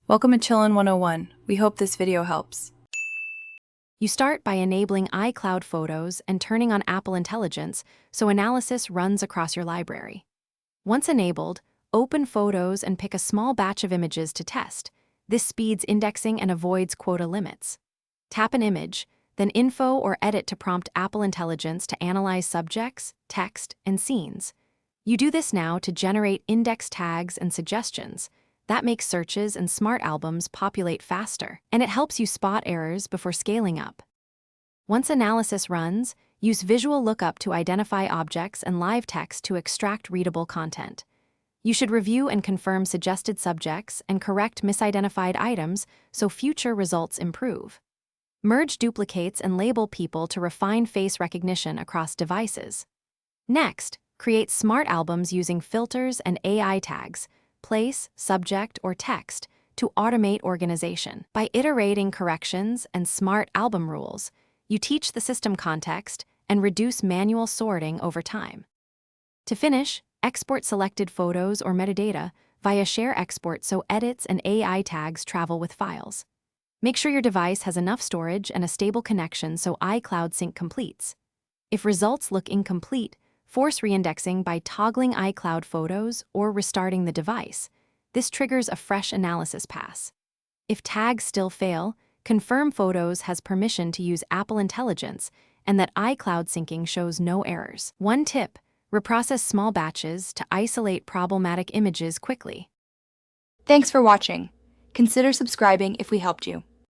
Welcome to Chillin' 101. We hope this video helps. You start by enabling iCloud Photos and turning on Apple Intelligence so analysis runs across your library. Once enabled, open Photos and pick a small batch of images to test. This speeds indexing and avoids quota limits. Tap an image, then Info or Edit to prompt Apple Intelligence to analyze subjects, text, and scenes. You do this now to generate index tags and suggestions. That makes searches and smart albums populate faster, and it helps you spot errors before scaling up. Once analysis runs, use visual lookup to identify objects and live text to extract readable content. You should review and confirm suggested subjects and correct misidentified items so future results improve. Merge duplicates and label people to refine face recognition across devices. Next, create smart albums using filters and AI tags, place, subject, or text, to automate organization. By iterating corrections and smart album rules, you teach the system context and reduce manual sorting over time. To finish, export selected photos or metadata via Share Export so edits and AI tags travel with files. Make sure your device has enough storage and a stable connection so iCloud Sync completes. If results look incomplete, force reindexing by toggling iCloud Photos or restarting the device. This triggers a fresh analysis pass. If tags still fail, confirm Photos has permission to use Apple Intelligence and that iCloud syncing shows no errors. One tip: reprocess small batches to isolate problematic images quickly. Thanks for watching. Consider subscribing if we helped you.